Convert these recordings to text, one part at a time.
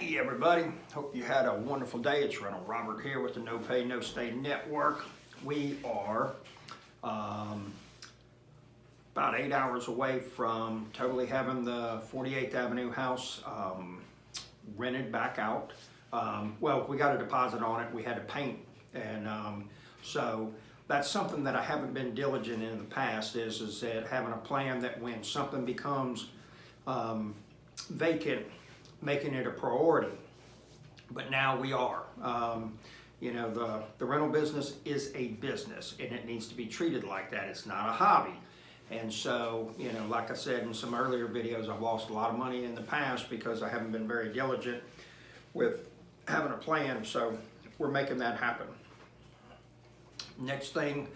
Hey everybody, hope you had a wonderful day. It's Rental Robert here with the No Pay No Stay Network. We are about 8 hours away from totally having the 48th Avenue house rented back out. Well, we got a deposit on it. We had to paint, and so that's something that I haven't been diligent in the past. Is that having a plan that when something becomes vacant, making it a priority. But now we are. You know, the rental business is a business, and it needs to be treated like that. It's not a hobby. And so, you know, like I said in some earlier videos, I've lost a lot of money in the past because I haven't been very diligent with having a plan. So we're making that happen. Next thing,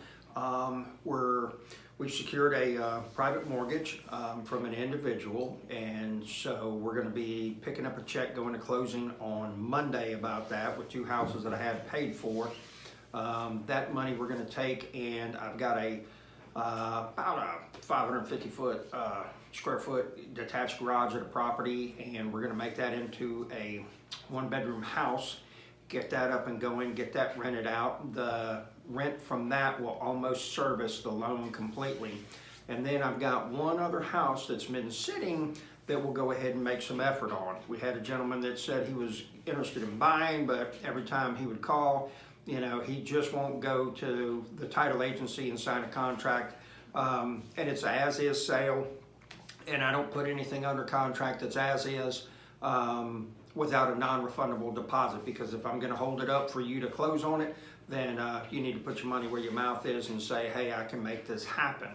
we've secured a private mortgage from an individual, and so we're going to be picking up a check going to closing on Monday about that with 2 houses that I had paid for. That money we're going to take, and I've got about a 550 square foot detached garage at a property, and we're going to make that into a 1-bedroom house, get that up and going, get that rented out. The rent from that will almost service the loan completely. And then I've got one other house that's been sitting that we'll go ahead and make some effort on. We had a gentleman that said he was interested in buying, but every time he would call, you know, he just won't go to the title agency and sign a contract. And it's an as-is sale, and I don't put anything under contract that's as-is without a non-refundable deposit, because if I'm going to hold it up for you to close on it, then you need to put your money where your mouth is and say, hey, I can make this happen.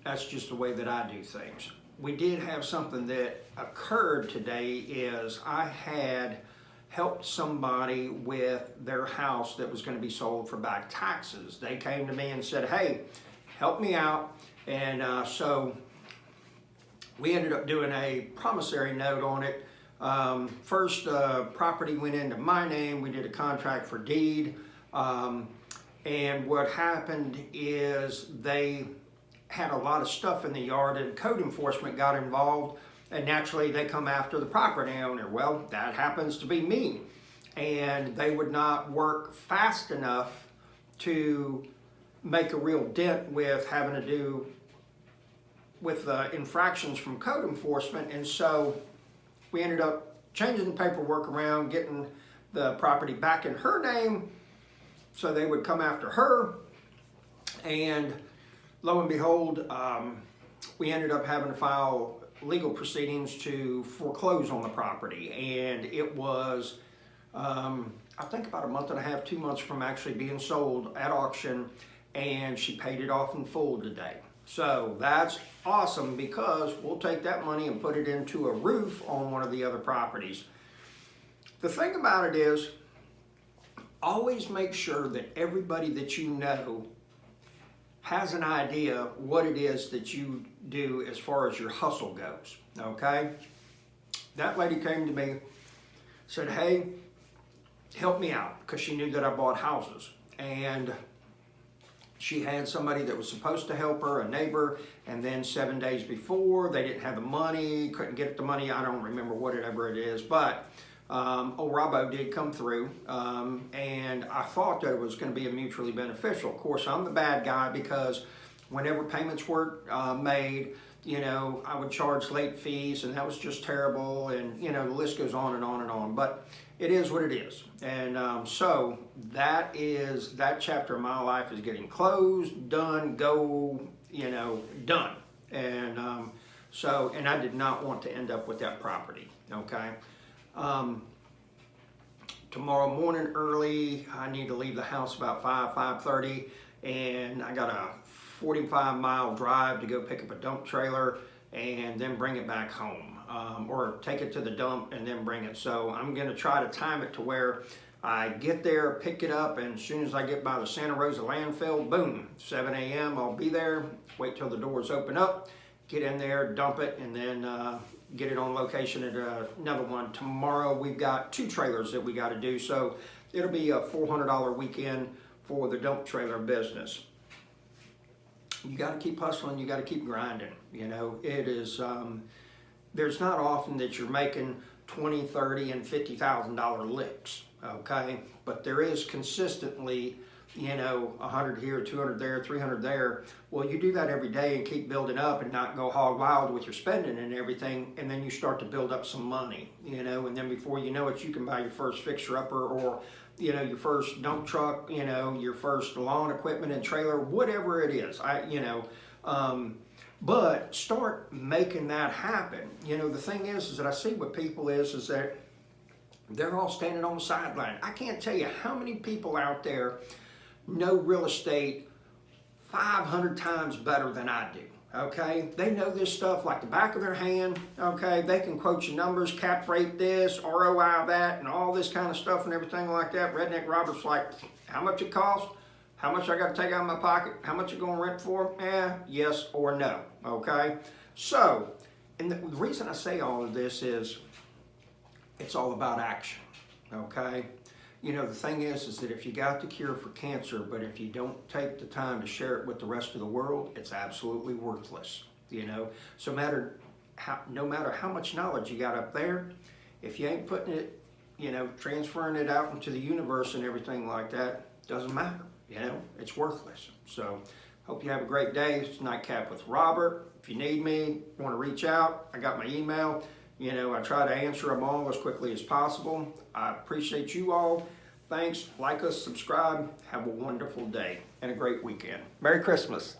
That's just the way that I do things. We did have something that occurred today. Is I had helped somebody with their house that was going to be sold for back taxes. They came to me and said, hey, help me out. And so we ended up doing a promissory note on it. First, property went into my name. We did a contract for deed. And what happened is they had a lot of stuff in the yard, and code enforcement got involved, and naturally they come after the property owner. Well, that happens to be me. And they would not work fast enough to make a real dent with having to do with infractions from code enforcement. And so we ended up changing the paperwork around, getting the property back in her name so they would come after her. And lo and behold, we ended up having to file legal proceedings to foreclose on the property. And it was, I think about a month and a half, 2 months from actually being sold at auction, and she paid it off in full today. So that's awesome, because we'll take that money and put it into a roof on one of the other properties. The thing about it is, always make sure that everybody that you know has an idea what it is that you do as far as your hustle goes, okay? That lady came to me, said, hey, help me out, because she knew that I bought houses. And she had somebody that was supposed to help her, a neighbor, and then 7 days before, they didn't have the money, couldn't get the money. I don't remember whatever it is, but old Robo did come through, and I thought that it was going to be a mutually beneficial. Of course, I'm the bad guy, because whenever payments were made, you know, I would charge late fees, and that was just terrible, and, you know, the list goes on and on and on. But it is what it is. And so that chapter of my life is getting closed, done, go, you know, done. And and I did not want to end up with that property, okay? Tomorrow morning early, I need to leave the house about 5:30, and I got a 45-mile drive to go pick up a dump trailer and then bring it back home, or take it to the dump and then bring it. So I'm going to try to time it to where I get there, pick it up, and as soon as I get by the Santa Rosa landfill, boom, 7 a.m. I'll be there, wait till the doors open up, get in there, dump it, and then get it on location at another one. Tomorrow we've got 2 trailers that we got to do, so it'll be a $400 weekend for the dump trailer business. You got to keep hustling, you got to keep grinding. You know, it is there's not often that you're making 20, 30, and $50,000 licks, okay? But there is consistently, you know, 100 here, 200 there, 300 there. Well, you do that every day and keep building up and not go hog wild with your spending and everything, and then you start to build up some money, you know, and then before you know it, you can buy your first fixer-upper, or, you know, your first dump truck, you know, your first lawn equipment and trailer, whatever it is. But start making that happen. You know, the thing is that I see what people is that they're all standing on the sideline. I can't tell you how many people out there know real estate 500 times better than I do, okay? They know this stuff like the back of their hand, okay? They can quote you numbers, cap rate this, ROI that, and all this kind of stuff and everything like that. Redneck Robert's like, how much it costs? How much I got to take out of my pocket? How much you going to rent for? Yes or no, okay? So, and the reason I say all of this is it's all about action, okay? You know, the thing is that if you got the cure for cancer, but if you don't take the time to share it with the rest of the world, it's absolutely worthless, you know? So no matter how much knowledge you got up there, if you ain't putting it, you know, transferring it out into the universe and everything like that, doesn't matter. You know, it's worthless. So, hope you have a great day. It's Nightcap with Robert. If you need me, want to reach out, I got my email. You know, I try to answer them all as quickly as possible. I appreciate you all. Thanks. Like us, subscribe. Have a wonderful day and a great weekend. Merry Christmas.